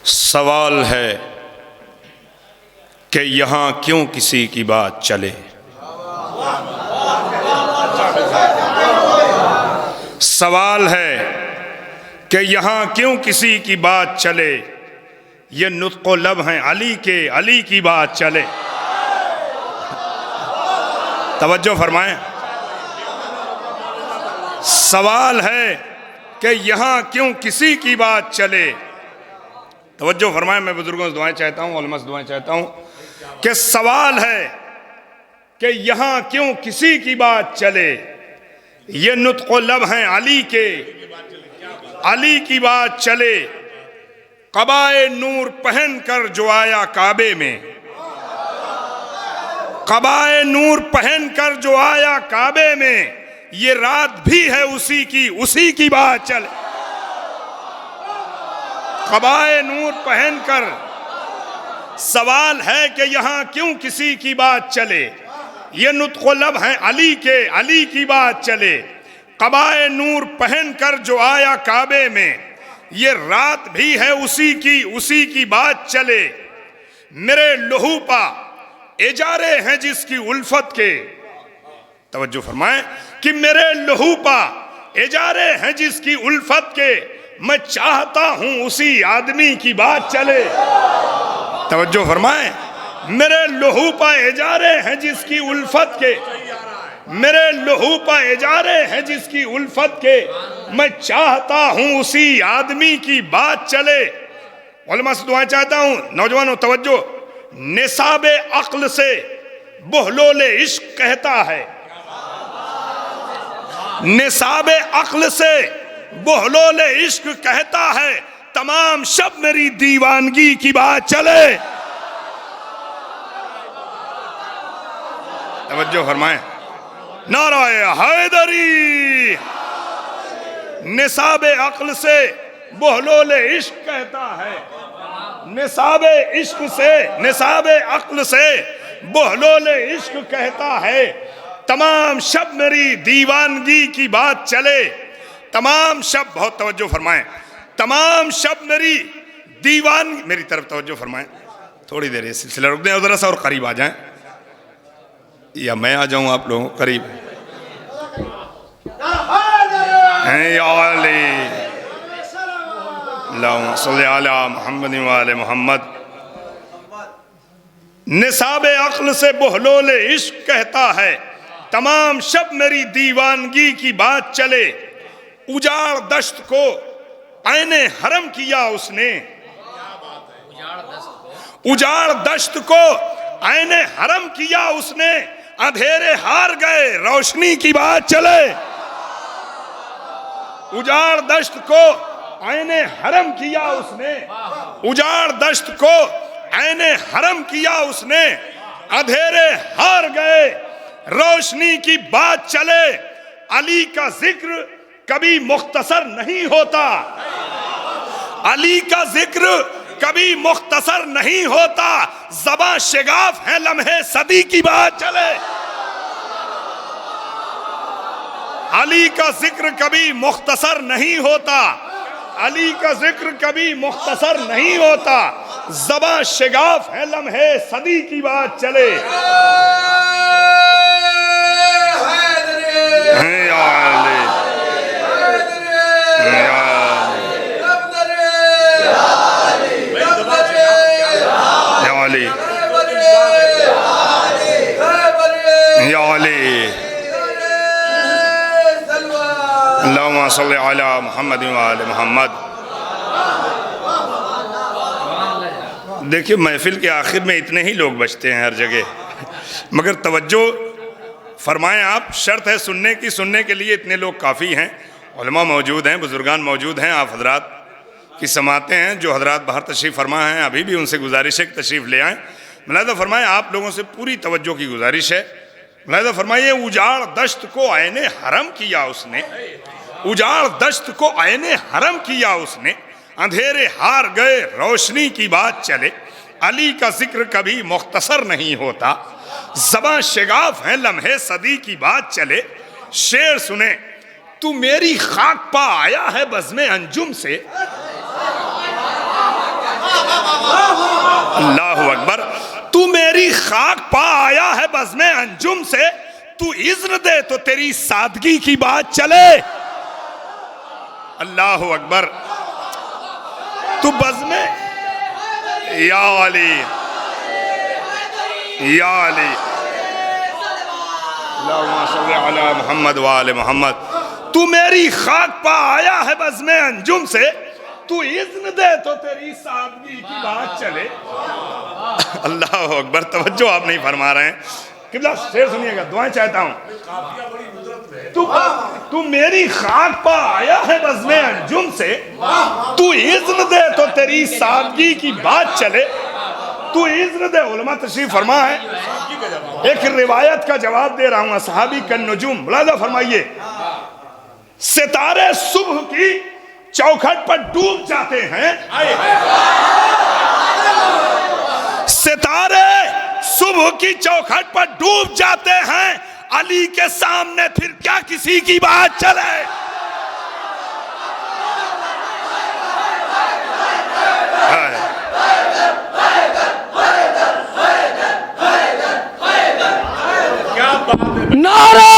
सवाल है कि यहाँ क्यों किसी की बात चले। सवाल है कि यहाँ क्यों किसी की बात चले। ये नुत्क़ो लब हैं अली के, अली की बात चले। तवज्जो फरमाएं। सवाल है कि यहाँ क्यों किसी की बात चले। तवज्जो फरमाएं। मैं बुजुर्गों से दुआएं चाहता हूँ, उलमा से दुआएं चाहता हूँ कि सवाल है कि यहाँ क्यों किसी की बात चले। ये नुत्क़ो लब हैं अली के, अली की बात चले। क़बाए नूर पहन कर जो आया काबे में, क़बाए नूर पहन कर जो आया काबे में, ये रात भी है उसी की बात चले। क़बाए नूर पहन कर। सवाल है कि यहाँ क्यों किसी की बात चले। ये नुत्क़ो लब हैं अली के, अली की बात चले। क़बाए नूर पहन कर जो आया काबे में, ये रात भी है उसी की बात चले। मेरे लहू पा इजारे हैं जिसकी उल्फत के। तवज्जो फरमाएं कि मेरे लहू पा इजारे हैं जिसकी उल्फत के, मैं चाहता हूं उसी आदमी की बात चले। तवज्जो फरमाएं। मेरे लहू पा इजारे हैं जिसकी उल्फत के, मेरे लहू पा इजारे हैं जिसकी उल्फत के, मैं चाहता हूं उसी आदमी की बात चले। उलमा से दुआ चाहता हूं। नौजवानों तवज्जो। निसाबे अक्ल से बोहलोले इश्क कहता है, निसाबे अक्ल से बोहलोले इश्क कहता है, तमाम शब मेरी दीवानगी की बात चले। तवज्जो फरमाएं। नाराए हैदरी। निसाबे अक्ल से बोहलोले इश्क कहता है, निसाबे इश्क से, निसाबे अक्ल से बोहलोले इश्क कहता है, तमाम शब मेरी दीवानगी की बात चले। तमाम शब, बहुत तवज्जो फरमाएं, तमाम शब मेरी दीवान, मेरी तरफ तवज्जो फरमाएं। थोड़ी देर ये सिलसिला रुक दें, जरा सा और करीब आ जाएं, या मैं आ जाऊं आप लोगों करीब। मोहम्मद। निसाबे अक्ल से बोहलोले इश्क कहता है, तमाम शब मेरी दीवानगी की बात चले। उजाड़ दश्त को आईने हरम किया उसने, उजाड़ दश्त को आईने हरम किया उसने, अंधेरे हार गए रोशनी की बात चले। उजाड़ दश्त को आईने हरम किया उसने, उजाड़ दश्त को आईने हरम किया उसने, अंधेरे हार गए रोशनी की बात चले। अली का जिक्र कभी मुख्तसर नहीं होता, अली का जिक्र कभी मुख्तसर नहीं होता, ज़बां शिगाफ है लम्हे सदी की बात चले। अली का जिक्र कभी मुख्तसर नहीं होता, अली का जिक्र कभी मुख्तसर नहीं होता, ज़बां शिगाफ है लम्हे सदी की बात चले। मोहम्मद मोहम्मद। देखिए महफिल के आखिर में इतने ही लोग बचते हैं हर जगह, मगर तवज्जो फरमाएं आप। शर्त है सुनने की, सुनने के लिए इतने लोग काफ़ी हैं। उलमा मौजूद हैं, बुजुर्गान मौजूद हैं, आप हजरात की समातें हैं। जो हजरात बाहर तशरीफ़ फरमा हैं, अभी भी उनसे गुजारिश है कि तशरीफ़ ले आएँ। मुलाहिज़ा फरमाएं, आप लोगों से पूरी तवज्जो की गुजारिश है। मुलाहिज़ा फरमाइए, उजाड़ दश्त को आईने हरम किया उसने, उजाड़ दश्त को आईने हरम किया उसने, अंधेरे हार गए रोशनी की बात चले। अली का जिक्र कभी मुख्तसर नहीं होता, ज़बां शिगाफ है लम्हे सदी की बात चले। शेर सुने, तू मेरी खाक पा आया है बज़्मे अंजुम से, अल्लाहु अकबर। तू मेरी खाक पा आया है बज़्म अंजुम से, तू इज़्न दे तो तेरी सादगी की बात चले। अल्लाहु अकबर। तू बज़्म या अली या अली अल्लाहुम्मा सल्ली अला मुहम्मद व आले मुहम्मद। तू मेरी खाक पा आया है बज़्म अंजुम से, तू इज़्न दे तो तेरी सादगी की बात चले। अल्लाह अकबर। तवज्जो आप नहीं फरमा रहे हैं। किबला शेर सुनिएगा, दुआएं चाहता हूं। तू मेरी खाक पा आया है बज़्म अंजुम से, तू इज़्न दे तो तेरी सादगी की बात चले। तू इज़्न दे। उलमा तशरीफ फरमा है, एक रिवायत का जवाब दे रहा हूं। असहाबी का नजूम मुलाजा फरमाइए। सितारे सुबह की चौखट पर डूब जाते हैं, सितारे सुबह की चौखट पर डूब जाते हैं, अली के सामने फिर क्या किसी की बात चले। क्या बात है। नारा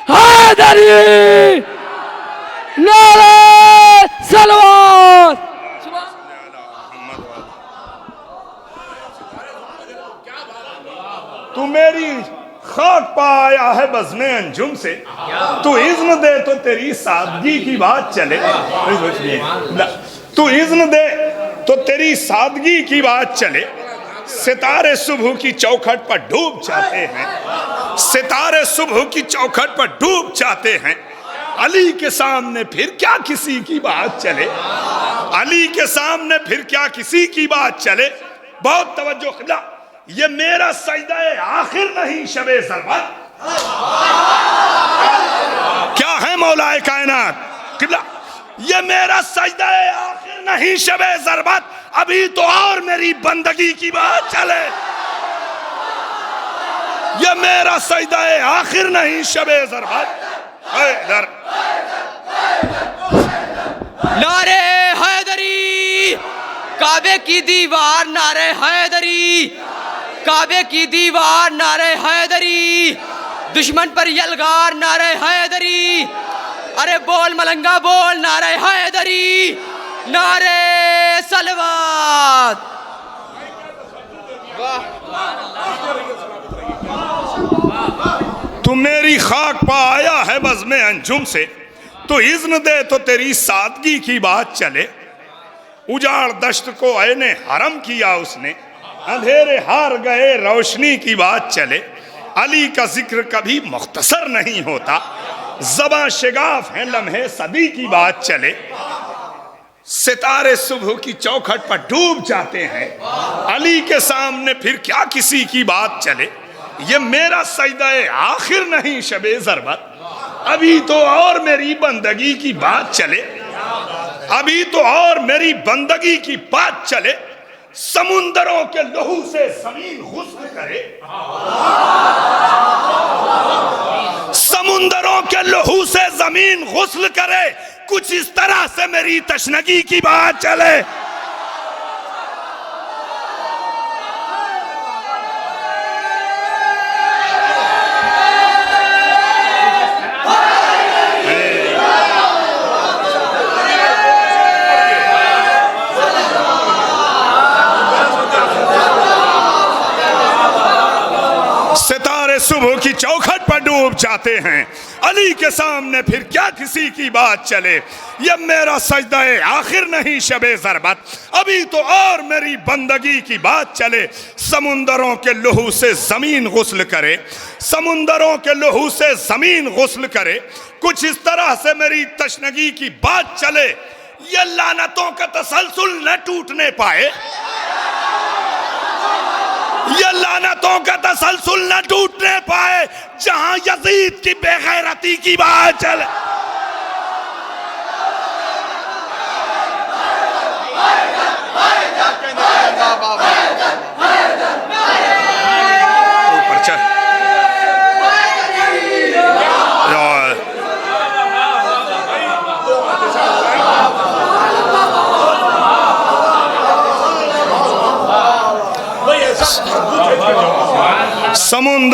हैदरी, नारा सलवात। तू मेरी खाक पाया है बज़्म अंजुम से, तू इज़्न दे तो तेरी सादगी की बात चले। तू इज़्न दे तो तेरी सादगी की बात चले। सितारे सुबह की चौखट पर डूब जाते हैं, सितारे सुबह की चौखट पर डूब जाते हैं, अली के सामने फिर क्या किसी की बात चले। अली के सामने फिर क्या किसी की बात चले। बहुत तवज्जो ख़िला। ये मेरा सजदा आखिर नहीं शबे ज़रबत। क्या है मौलाए कायनात क़िबला, ये मेरा सजदा आखिर नहीं शबे ज़रबत, अभी तो और मेरी बंदगी की बात चले। ये मेरा सजदा आखिर नहीं शबे ज़रबत। हैदर नारे हैदरी, काबे की दीवार नारे हैदरी, काबे की दीवार नारे हैदरी, दुश्मन पर यलगार नारे हैदरी। अरे बोल मलंगा बोल नारे हैदरी, नारे सलवात। तू मेरी खाक पा आया है बज़्म अंजुम से, तो इज़्न दे तो तेरी सादगी की बात चले। उजाड़ दश्त को ऐने हरम किया उसने, अंधेरे हार गए रोशनी की बात चले। अली का जिक्र कभी मुख्तसर नहीं होता, ज़बां शिगाफ है लम्हे सदी की बात चले। सितारे सुबह की चौखट पर डूब जाते हैं, अली के सामने फिर क्या किसी की बात चले। ये मेरा सजदा आखिर नहीं शबे ज़रबत, अभी तो और मेरी बंदगी की बात चले। अभी तो और मेरी बंदगी की बात चले। समुंदरों के लहू से जमीन गुस्ल करे, समुंदरों के लहू से जमीन गुस्ल करे, कुछ इस तरह से मेरी तशनगी की बात चले। सितारे सुबह की चौखट पर डूब जाते हैं, अली के सामने फिर क्या किसी की बात चले। ये मेरा सजदा आखिर नहीं शबे ज़रबत, अभी तो और मेरी बंदगी की बात चले। समुंदरों के लहू से ज़मीन गुस्ल करे, समुंदरों के लहू से ज़मीन गुस्ल करे, कुछ इस तरह से मेरी तशनगी की बात चले। ये लानतों का तसलसल न टूटने पाए, ये लानतों का तसलसल न टूटने पाए, जहां यजीद की बेगैरती की बात चले। ऊपर चल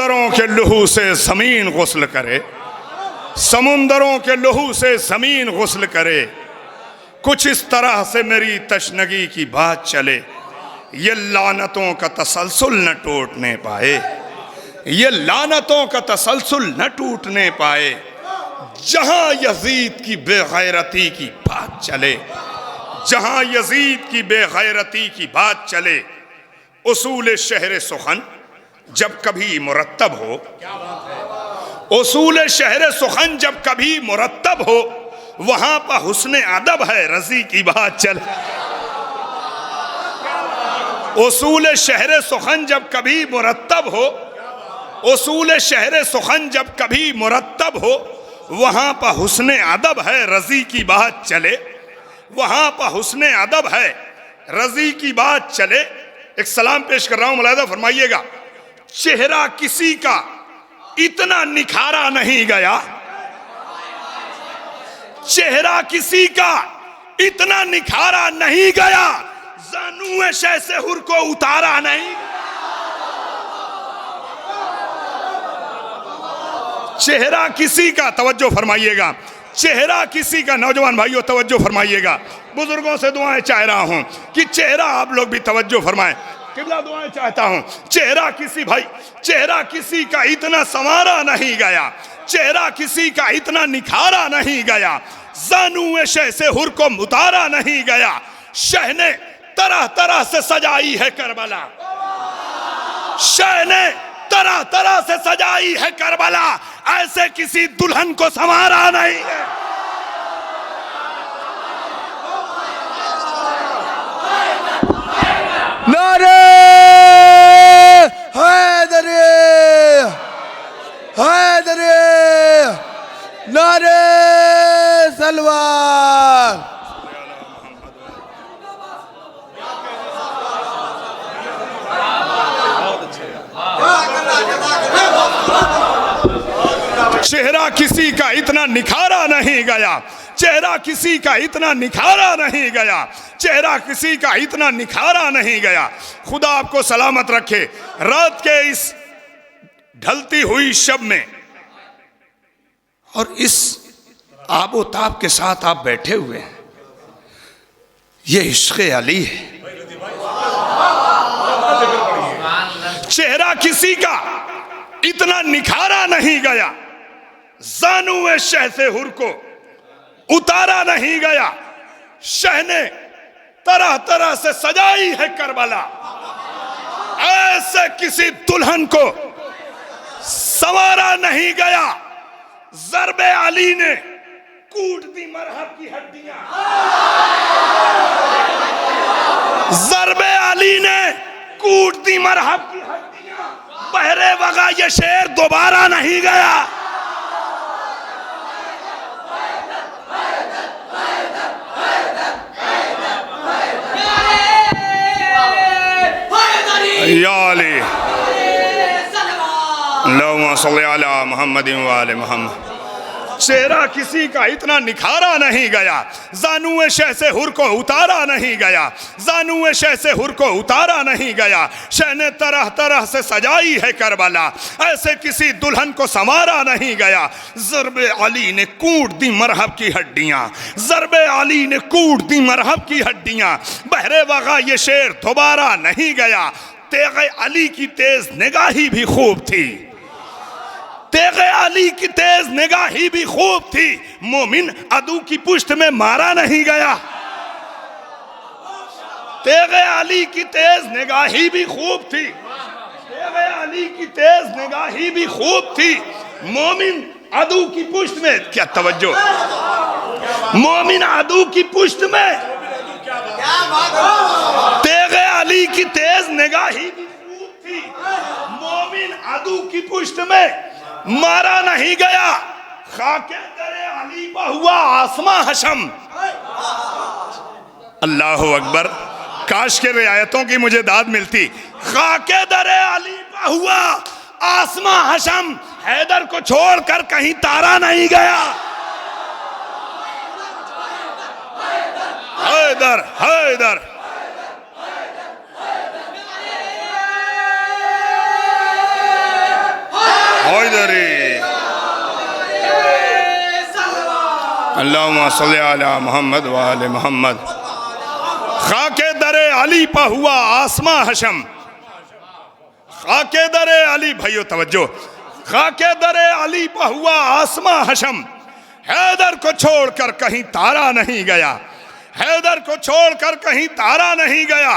समुंदरों के लहू से ज़मीन गुस्ल करे, समुंदरों के लहू से ज़मीन गुस्ल करे, कुछ इस तरह से मेरी तशनगी की बात चले, ये लानतों का तसलसल न टूटने पाए, ये लानतों का तसलसल न टूटने पाए। जहां यजीद की बेगैरती की बात चले, जहां यजीद की बेगैरती की बात चले, उसूल शहर सुखन जब कभी मुरत्तब हो, उसूल शहर सुखन जब कभी मुरत्तब हो, वहां पर हुस्न अदब है रजी की बात चले। उसूल शहर सुखन जब कभी मुरत्तब हो, उसूल शहर सुखन जब कभी मुरत्तब हो, वहां पर हुस्न अदब है रजी की बात चले, वहां पर हुस्न अदब है रजी की बात चले। एक सलाम पेश कर रहा हूं, मुलाहिजा फरमाइएगा। चेहरा किसी का इतना निखारा नहीं गया, चेहरा किसी का इतना निखारा नहीं गया, जानूए शह से हुर को उतारा नहीं। चेहरा किसी का, तवज्जो फरमाइएगा, चेहरा किसी का, नौजवान भाइयों तवज्जो फरमाइएगा, बुजुर्गों से दुआएं चाह रहा हूं कि चेहरा आप लोग भी तवज्जो फरमाएं, किबला दुआएं चाहता हूं। चेहरा किसी भाई, चेहरा किसी का इतना संवारा नहीं गया, चेहरा किसी का इतना निखारा नहीं गया, जानूए शह से हुर को उतारा नहीं गया। शह ने तरह तरह से सजाई है करबला, शह ने तरह तरह से सजाई है करबला, ऐसे किसी दुल्हन को संवारा नहीं है। नारे हैदरी, हैदरी, नारे सलवार। चेहरा किसी का इतना निखारा नहीं गया, चेहरा किसी का इतना निखारा नहीं गया, चेहरा किसी का इतना निखारा नहीं गया। खुदा आपको सलामत रखे। रात के इस ढलती हुई शब में और इस आबो ताब के साथ आप बैठे हुए हैं, ये इश्क़ अली है। चेहरा किसी का इतना निखारा नहीं गया, जानूए शह से हुर को उतारा नहीं गया। शह ने तरह तरह से सजाई है करबला, ऐसे किसी दुल्हन को संवारा नहीं गया। ज़रबे अली ने कूट दी मरहब की हड्डियां, ज़रबे अली ने कूट दी मरहब की हड्डियां, बहरे वगा ये शेर दोबारा नहीं गया। या अली अल्लाहुम्मा सल्ली अला मुहम्मदिन व आले मुहम्मद। चेहरा किसी का इतना निखारा नहीं गया, जानूए शह से हुर को उतारा नहीं गया, जानूए शह से हुर को उतारा नहीं गया। शह ने तरह तरह से सजाई है करबला, ऐसे किसी दुल्हन को संवारा नहीं गया। ज़रबे अली ने कूट दी मरहब की हड्डियां, ज़रबे अली ने कूट दी मरहब की हड्डियां, बहरे वगा ये शेर दोबारा नहीं गया। तेग़े अली की तेज निगाही भी खूब थी, तेग़े अली की तेज निगाही भी खूब थी, मोमिन अदू की पुष्ट में मारा नहीं गया। तेग़े अली की तेज निगाही भी खूब थी, तेग़े अली की तेज निगाही भी खूब थी, मोमिन अदू की पुष्ट में, क्या तवज्जो, मोमिन अदू की पुष्ट में, तेग़े अली की तेज निगाही भी खूब थी, मोमिन अदू की पुष्ट में मारा नहीं गया। खाके दरे अली पर हुआ आसमां हशम। अल्लाह अकबर, काश के रियायतों की मुझे दाद मिलती। खाके दरे अली पर हुआ आसमां हशम, हैदर को छोड़कर कहीं तारा नहीं गया। हैदर, हैदर, हैदरी अल्लाहुम्मा सल्ली अला मोहम्मद व आले मोहम्मद। खाके दरे अली पर हुआ आसमां हशम, खाके दरे अली, भाइयों तवज्जो, खाके दरे अली पर हुआ आसमां हशम। हैदर को छोड़कर कहीं तारा नहीं गया, हैदर को छोड़कर कहीं तारा नहीं गया।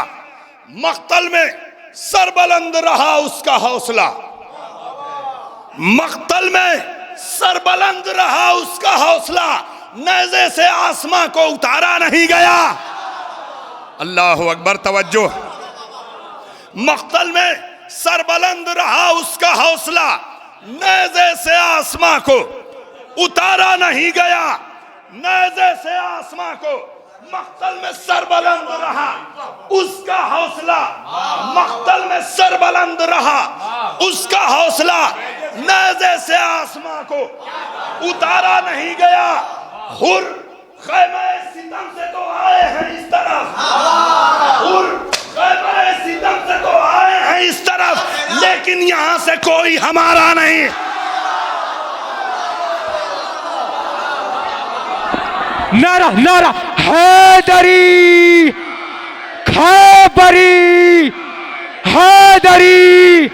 मख्तल में सरबलंद रहा उसका हौसला, मख्तल में सरबलंद रहा उसका हौसला, नेज़े से आसमां को उतारा नहीं गया। अल्लाहु अकबर, तवज्जो। मख्तल में सरबलंद रहा उसका हौसला, नेज़े से आसमां को उतारा नहीं गया, नेज़े से आसमां को। मख्तल में सरबलंद रहा उसका हौसला, मख्तल में सरबलंद रहा उसका हौसला, नेज़े से आसमां को उतारा नहीं गया। हुर ख़ैमे सितम से तो आए हैं इस तरफ, हुर ख़ैमे सितम से तो आए हैं इस तरफ, लेकिन यहां से कोई हमारा नहीं। नारा नारा हैदरी खैबरी, हैदरी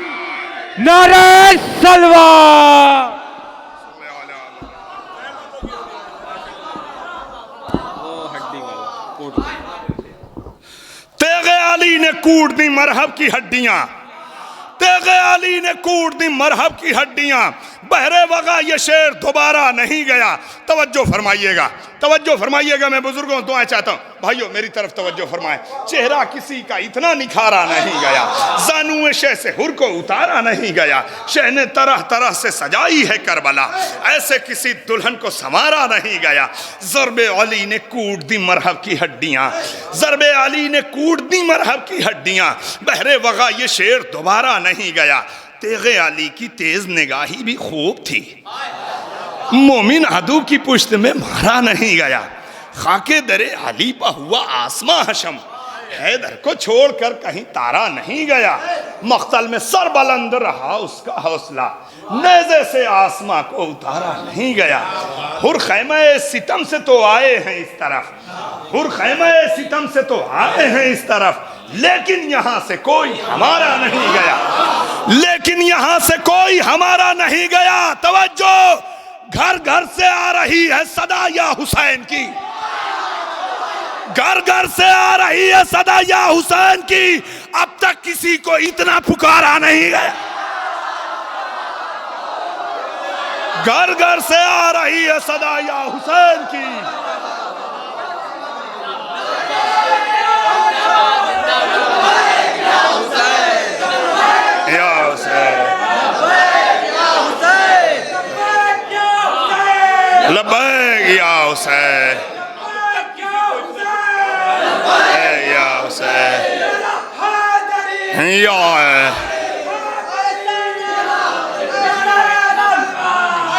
नारा सलवा। तेगे अली ने कूट दी मरहब की हड्डियां, तेगे अली ने कूट दी मरहब की हड्डियां। बहरे वगा ये शेर दोबारा नहीं गया। तवज्जो फरमाइएगा, तवज्जो फरमाइएगा, मैं बुजुर्गों दुआएं चाहता हूं। भाइयों मेरी तरफ तवज्जो फरमाएं। चेहरा किसी का इतना निखारा नहीं गया, ज़ानुए शह से हुर को उतारा नहीं गया। शह ने तरह तरह से सजाई है करबला, ऐसे किसी दुल्हन को संवारा नहीं गया। ज़रबे अली ने कूट दी मरहब की हड्डियां, ज़रबे अली ने कूट दी मरहब की हड्डियां। बहरे वगा ये शेर दोबारा नहीं गया। तेगे अली की तेज निगाही भी खूब थी, मोमिन अदू की पुश्त में मारा नहीं गया। खाके दरे अली पर हुआ आसमां हशम, हैदर को छोड़कर कहीं तारा नहीं गया। मख्तल में सर बुलंद रहा उसका हौसला, नेज़े से आसमां को उतारा नहीं गया। हुर खैमे सितम से तो आए हैं इस तरफ, हुर खैमे सितम से तो आए हैं इस तरफ, लेकिन यहां से कोई हमारा नहीं गया, लेकिन यहां से कोई हमारा नहीं गया। तवज्जो, घर घर से आ रही है सदा या हुसैन की, घर घर से आ रही है सदा या हुसैन की। अब तक किसी को इतना पुकारा नहीं गया। घर घर से आ रही है सदा या हुसैन की। या हुसैन, लब्बैक या हुसैन, या हुसैन, या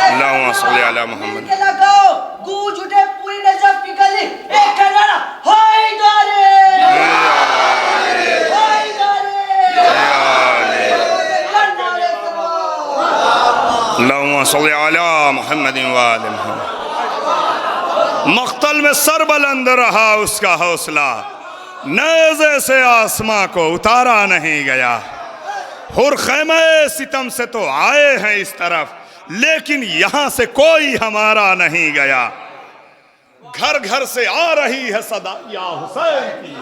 अल्लाहुम्मा सल्ली अला मोहम्मद। गूंज उठे पूरी नजफ की गली, एक नारा हैदरी, अल्लाहुम्मा सल्ली अला मोहम्मद व आले मोहम्मद। मख्तल में सर बुलंद रहा उसका हौसला, नेज़े से आसमां को उतारा नहीं गया। हुर खैमे सितम से तो आए हैं इस तरफ, लेकिन यहां से कोई हमारा नहीं गया। घर घर से आ रही है सदा या हुसैन की,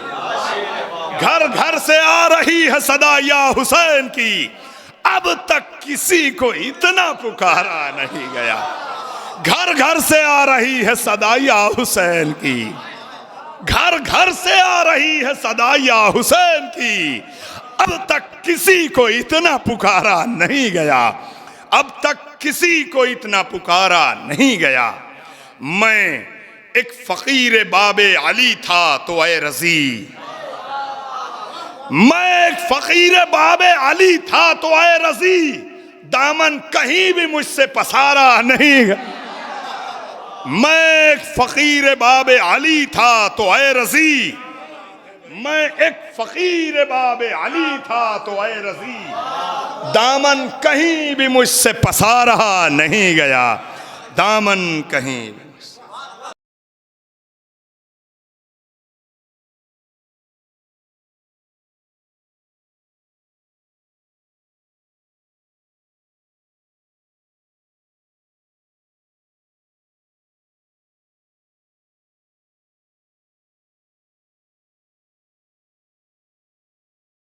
घर घर से आ रही है सदा या हुसैन की। अब तक किसी को इतना पुकारा नहीं गया। घर घर से आ रही है सदा या हुसैन की, घर घर से आ रही है सदा या हुसैन की। अब तक किसी को इतना पुकारा नहीं गया, अब तक किसी को इतना पुकारा नहीं गया। मैं एक फकीर बाबे अली था तो ऐ रजी, मैं एक फकीर बाबे अली था तो ऐ रजी, दामन कहीं भी मुझसे पसारा नहीं गया। मैं एक फकीर बाबे अली था तो ऐ रजी, मैं एक फकीर बाबे अली था तो ऐ रजी, दामन कहीं भी मुझसे पसारा नहीं गया, दामन कहीं भी।